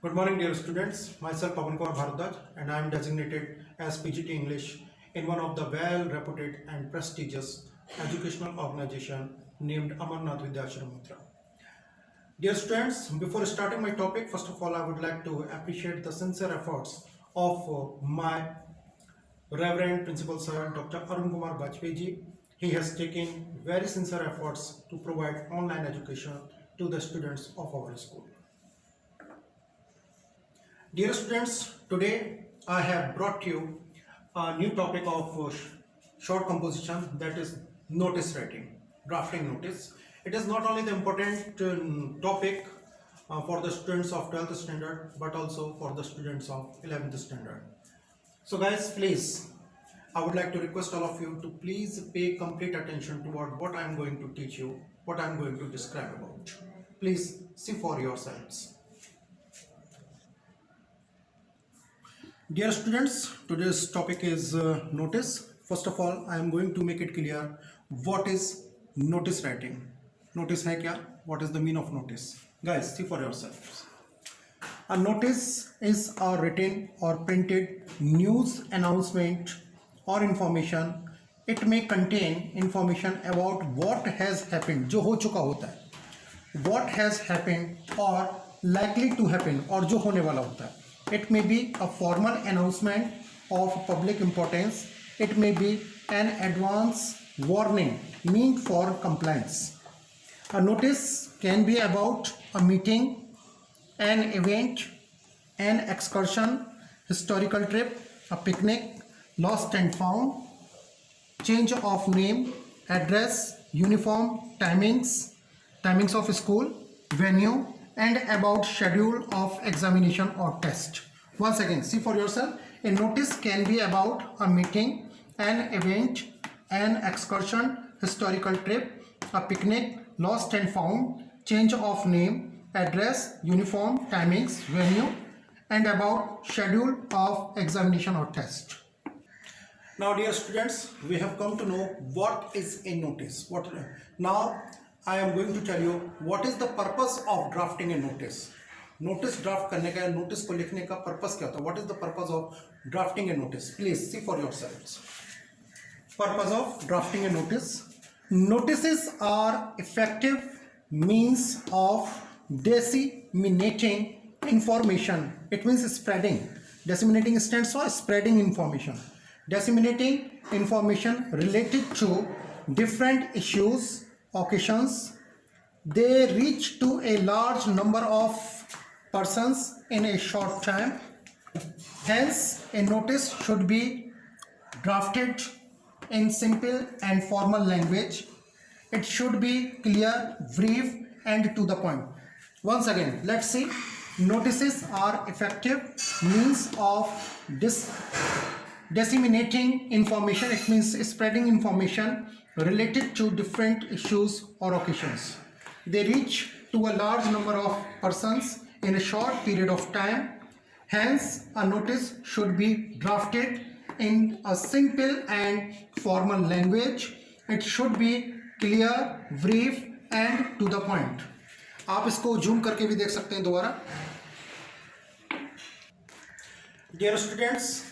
Good morning, dear students. Myself Pawan Bharadwaj, and I am designated as PGT English in one of the well-reputed and prestigious educational organization named Amarnath Vidyashram Mitra. Dear students, before starting my topic, first of all, I would like to appreciate the sincere efforts of my Reverend Principal Sir Dr. Arun Kumar Bajpeji. He has taken very sincere efforts to provide online education to the students of our school. Dear students, today I have brought you a new topic of short composition, that is notice writing, drafting notice. It is not only the important topic for the students of 12th standard but also for the students of 11th standard. So guys, please, I would like to request all of you to please pay complete attention toward what I am going to teach you, what I am going to describe about. Please see for yourselves. Dear students, today's topic is notice. First of all, I am going to make it clear what is notice writing. Notice hai kya? What is the meaning of notice? Guys, see for yourselves. A notice is a written or printed news announcement or information. It may contain information about what has happened, जो हो चुका होता है, what has happened or likely to happen, और जो होने वाला होता है. It may be a formal announcement of public importance. It may be an advance warning meant for compliance. A notice can be about a meeting, an event, an excursion, historical trip, a picnic, lost and found, change of name, address, uniform, timings of school, venue, and about schedule of examination or test. Once again, see for yourself. A notice can be about a meeting, an event, an excursion, historical trip, a picnic, lost and found, change of name, address, uniform, timings, venue, and about schedule of examination or test. Now, dear students, we have come to know what is a notice. Now I am going to tell you what is the purpose of drafting a notice. Notice draft करने का, notice को लिखने का purpose क्या होता है? What is the purpose of drafting a notice? Please see for yourselves. Purpose of drafting a notice. Notices are effective means of disseminating information. It means spreading. Disseminating stands for spreading information. Disseminating information related to different issues, occasions. They reach to a large number of persons in a short time. Hence, a notice should be drafted in simple and formal language. It should be clear, brief, and to the point. Once again, let's see. Notices are effective means of disseminating information. It means spreading information related to different issues or occasions. They reach to a large number of persons in a short period of time. Hence, a notice should be drafted in a simple and formal language. It should be clear, brief, and to the point. आप इसको zoom करके भी देख सकते हैं दोबारा. Dear students,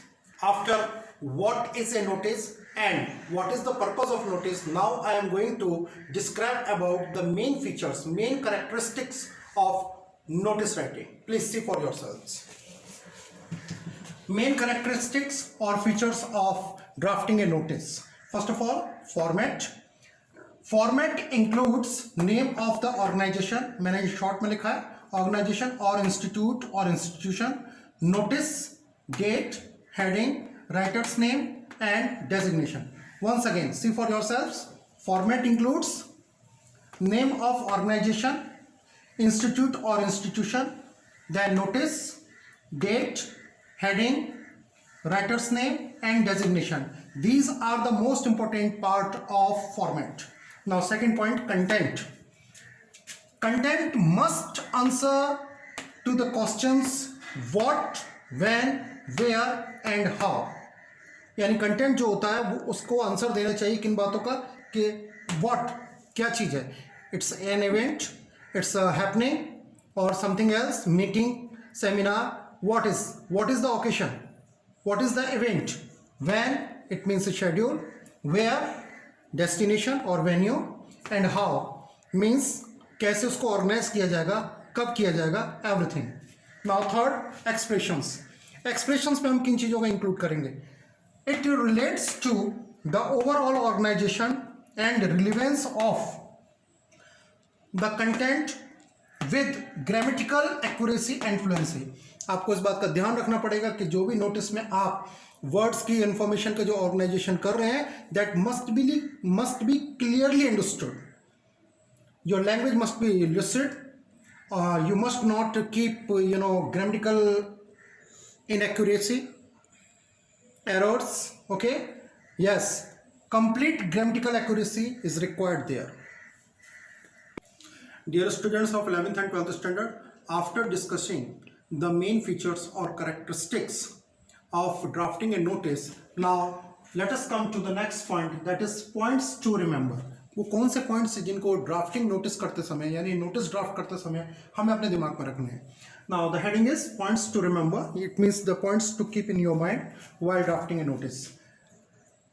after what is a notice and what is the purpose of notice, now I am going to describe about the main features, main characteristics of notice writing. Please see for yourselves. Main characteristics or features of drafting a notice. First of all, format. Format includes name of the organization. मैंने short में लिखा है, organization or institute or institution. Notice, date, heading, writer's name, and designation. Once again, see for yourselves. Format includes name of organization, institute or institution, then notice, date, heading, writer's name, and designation. These are the most important part of format. Now, second point, content. Content must answer to the questions what, when, where, and how. यानी content जो होता है वो उसको answer देना चाहिए किन बातों का, कि व्हाट क्या चीज़ है. It's an event, it's happening और something else, meeting, seminar. What is the occasion? What is the event? When, it means schedule. Where, destination or venue. And how means कैसे उसको ऑर्गेनाइज किया जाएगा, कब किया जाएगा, everything. Now third, expressions. Expressions में हम किन चीज़ों का इंक्लूड करेंगे? It relates to the overall organisation and relevance of the content with grammatical accuracy and fluency. आपको इस बात का ध्यान रखना पड़ेगा कि जो भी नोटिस में आप वर्ड्स की इंफॉर्मेशन का जो ऑर्गेनाइजेशन कर रहे हैं, that must be clearly understood. Your language must be lucid. You must not keep grammatical inaccuracy, errors. Okay, yes, complete grammatical accuracy is required there. Dear students of 11th and 12th standard, after discussing the main features or characteristics of drafting a notice, now let us come to the next point, that is points to remember. वो कौन से points हैं जिनको drafting notice करते समय यानी notice draft करते समय हमें अपने दिमाग में रखने हैं. Now the heading is points to remember. It means the points to keep in your mind while drafting a notice.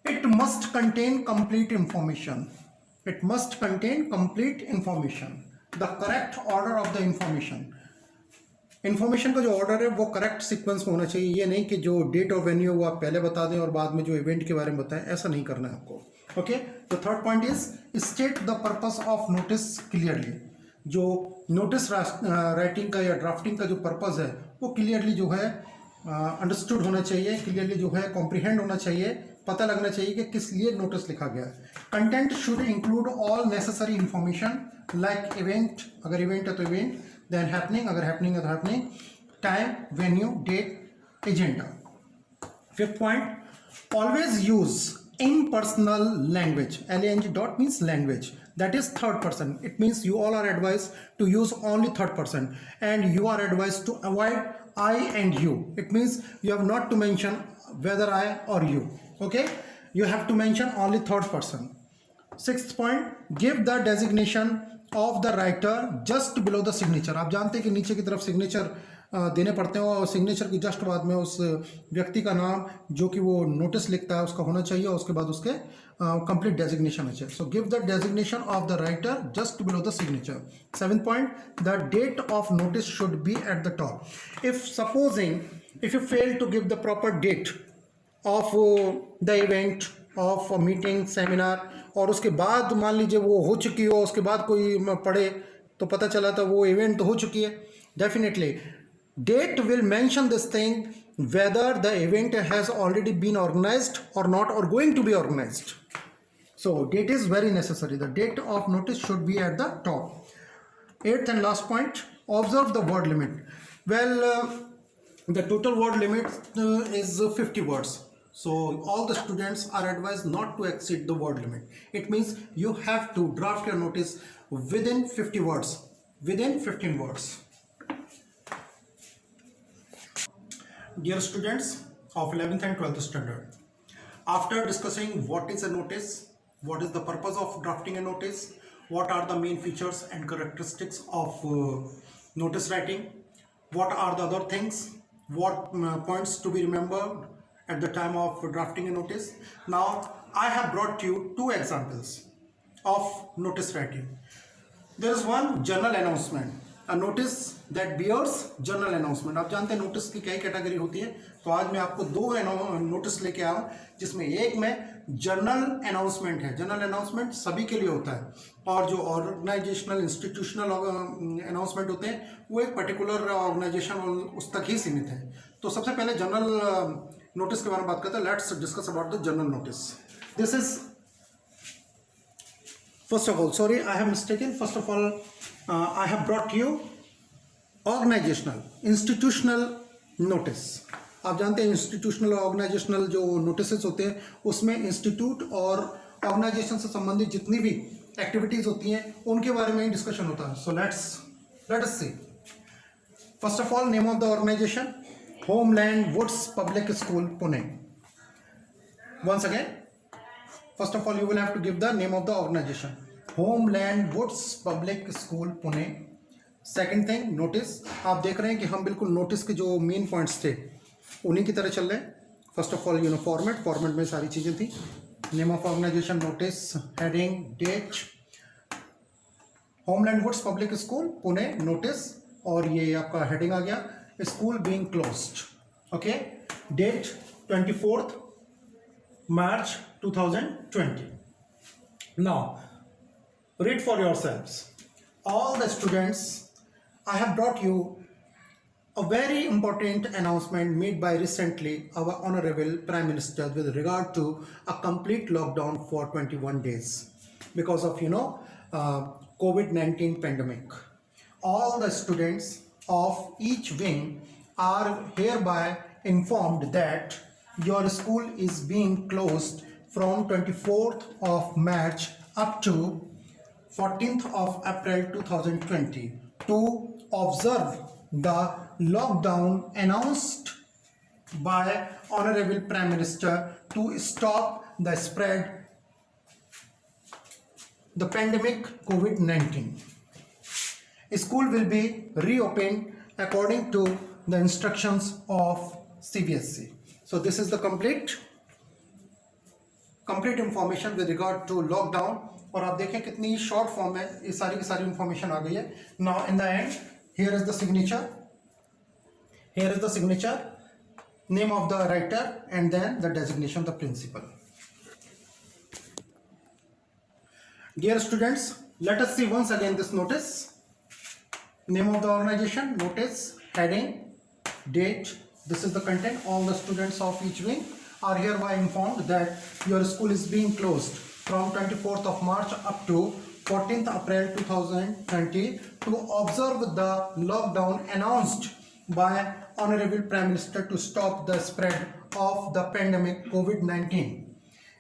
It must contain complete information. It must contain complete information. The correct order of the information. Information का जो order है वो correct sequence में होना चाहिए. ये नहीं कि जो डेट और वेन्यू वो आप पहले बता दें और बाद में जो इवेंट के बारे में बताएं, ऐसा नहीं करना है आपको. Okay, the third point is state the purpose of notice clearly. जो नोटिस राइटिंग का या ड्राफ्टिंग का जो पर्पस है वो क्लियरली जो है अंडरस्टूड होना चाहिए, क्लियरली जो है कॉम्प्रिहेंड होना चाहिए, पता लगना चाहिए कि किस लिए नोटिस लिखा गया है. Content should include all necessary information like event, अगर इवेंट है तो इवेंट, देन हैपनिंग, अगर हैपनिंग है तो happening, time, venue, date, agenda. Fifth point, always use impersonal language. lang dot means language, that is third person. It means you all are advised to use only third person, and you are advised to avoid I and you. It means you have not to mention whether I or you. Okay, you have to mention only third person. Sixth point, give the designation of the writer just below the signature. आप जानते हैं कि नीचे की तरफ signature देने पड़ते हैं और सिग्नेचर की जस्ट बाद में उस व्यक्ति का नाम जो कि वो नोटिस लिखता है उसका होना चाहिए और उसके बाद उसके कंप्लीट डेजिग्नेशन होना चाहिए. So give the designation of the writer just below the signature. Seventh point, the date of notice should be at the top. If you fail to give the proper date of the event, of meeting, seminar, और उसके बाद मान लीजिए वो हो चुकी हो, उसके बाद कोई पढ़े तो पता चला था वो इवेंट तो हो चुकी है, definitely date will mention this thing whether the event has already been organized or not, or going to be organized. So date is very necessary. The date of notice should be at the top. Eighth and last point, observe the word limit. Well, the total word limit is 50 words. So all the students are advised not to exceed the word limit. It means you have to draft your notice within 50 words, within 15 words. Dear students of 11th and 12th standard, after discussing what is a notice, what is the purpose of drafting a notice, what are the main features and characteristics of notice writing, what are the other things, what points to be remembered at the time of drafting a notice, now I have brought you two examples of notice writing. There is one journal announcement, a notice that bears journal announcement. आप जानते हैं notice की कई category होती है, तो आज मैं आपको दो नोटिस लेके आया हूँ जिसमें एक में जर्नल अनाउंसमेंट है. जर्नल अनाउंसमेंट सभी के लिए होता है, और जो ऑर्गेनाइजेशनल इंस्टीट्यूशनल अनाउंसमेंट होते हैं वो एक पर्टिकुलर ऑर्गेनाइजेशन उस तक ही सीमित है. तो सबसे पहले जर्नल नोटिस के बारे में बात करते हैं. Let's discuss about the journal notice. This is first of all, sorry, I have mistaken. First of all, I have brought you organisational institutional notice. आप जानते हैं इंस्टीट्यूशनल और ऑर्गेनाइजेशनल जो नोटिसेस होते हैं उसमें इंस्टीट्यूट और ऑर्गेनाइजेशन से संबंधित जितनी भी एक्टिविटीज़ होती हैं उनके बारे में ही डिस्कशन होता है. So let us see. First of all, name of the organisation, homeland woods public school Pune. Once again, first of all you will have to give the name of the organisation, homeland woods public school Pune. Second thing notice, आप देख रहे हैं कि हम बिल्कुल notice के जो main points थे उन्हीं की तरह चल रहे हैं. फर्स्ट ऑफ ऑल फॉर्मेट में सारी चीज़ें थी. Name of organisation, notice, heading, date. Homeland woods public school Pune, notice, और ये आपका हेडिंग आ गया school being closed. Okay, date 24th March 2020. Now read for yourselves. All the students, I have brought you a very important announcement made by recently our honorable Prime Minister with regard to a complete lockdown for 21 days because of COVID-19 pandemic. All the students of each wing are hereby informed that your school is being closed from 24th of March up to 14th of April 2020 to observe the lockdown announced by Honorable Prime Minister to stop the spread the pandemic COVID-19. School will be reopened according to the instructions of CBSE. So this is the complete information with regard to lockdown. और आप देखें कितनी short form में ये सारी की सारी information आ गई है. Now in the end here is the signature, name of the writer and then the designation the principal. Dear students, let us see once again this notice. Name of the organisation, notice, heading, date. This is the content. All the students of each wing are hereby informed that your school is being closed from 24th of March up to 14th April 2020 to observe the lockdown announced by Honorable Prime Minister to stop the spread of the pandemic COVID-19.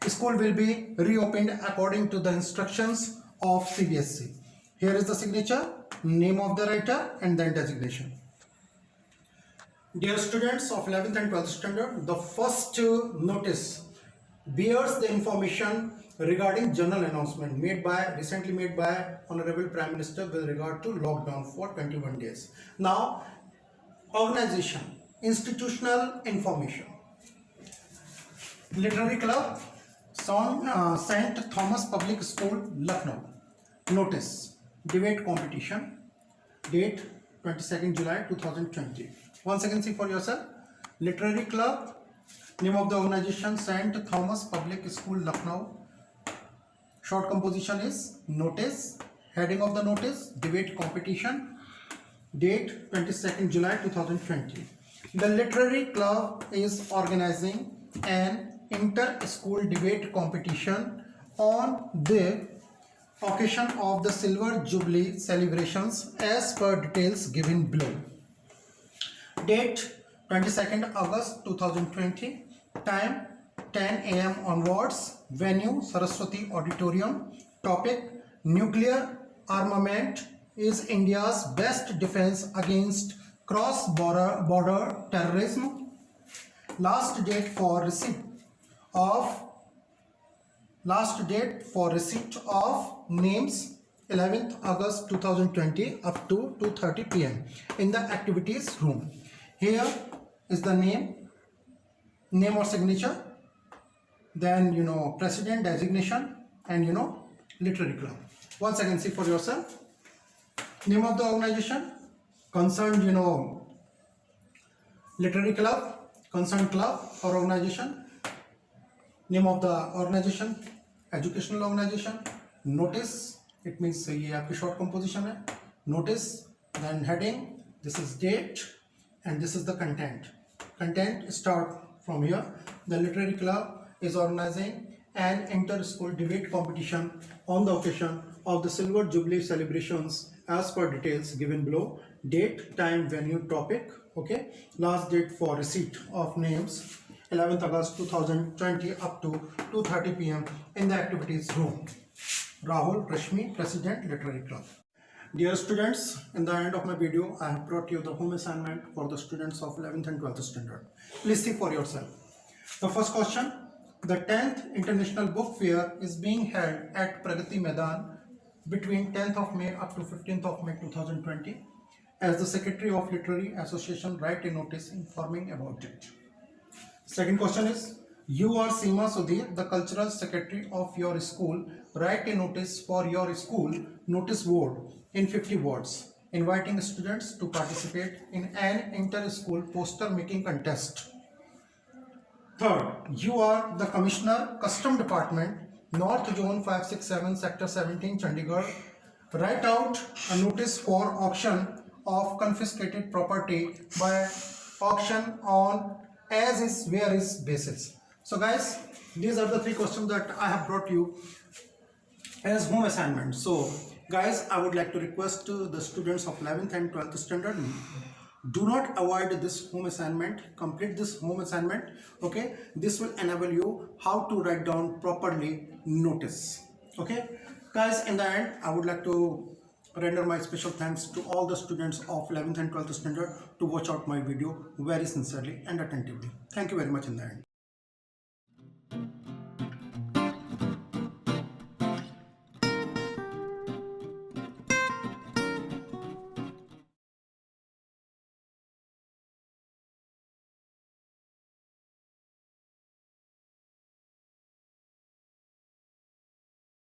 School will be reopened according to the instructions of CBSE. Here is the signature, name of the writer and then designation. Dear students of 11th and 12th standard, the first notice bears the information regarding general announcement recently made by Honorable Prime Minister with regard to lockdown for 21 days. Now, organization, institutional information. Literary Club, St. Thomas Public School, Lucknow. Notice, debate competition, date 22nd July 2020. Once again see for yourself. Literary Club, name of the organization St. Thomas Public School, Lucknow. Short composition is notice, heading of the notice, debate competition, date 22nd July 2020. The Literary Club is organizing an inter-school debate competition on the occasion of the Silver Jubilee celebrations as per details given below. Date 22nd August 2020. Time 10 AM onwards. Venue Saraswati Auditorium. Topic: Nuclear armament is India's best defense against cross-border terrorism. Last date for receipt of names 11th August 2020 up to 2:30 PM in the activities room. Here is the name or signature, then president, designation, and literary club. Once again see for yourself. Name of the organization, concerned literary club, concerned club or organization. Name of the organization, educational organization. Notice, it means ये आपकी short composition है. Notice, then heading, this is date, and this is the content. Content start from here. The Literary Club is organizing an inter-school debate competition on the occasion of the Silver Jubilee celebrations as per details given below. Date, time, venue, topic. Okay. Last date for receipt of names 11th August 2020 up to 2:30 PM in the activities room. Rahul Rashmi, President, Literary Club. Dear students, in the end of my video, I have brought you the home assignment for the students of 11th and 12th standard. Please see for yourself. The first question: the 10th International Book Fair is being held at Pragati Maidan between 10th of May up to 15th of May 2020. As the Secretary of Literary Association, write a notice informing about it. Second question is, you are Seema Sudhir, the cultural secretary of your school. Write a notice for your school notice board in 50 words, inviting students to participate in an inter-school poster making contest. Third, you are the Commissioner, Custom Department, North Zone 567, Sector 17, Chandigarh. Write out a notice for auction of confiscated property by auction on as is where is basis. So guys, these are the three questions that I have brought you as home assignment. So guys, I would like to request to the students of 11th and 12th standard, do not avoid this home assignment, complete this home assignment. Okay, this will enable you how to write down properly notice. Okay guys, in the end I would like to render my special thanks to all the students of 11th and 12th standard to watch out my video very sincerely and attentively. Thank you very much in the end.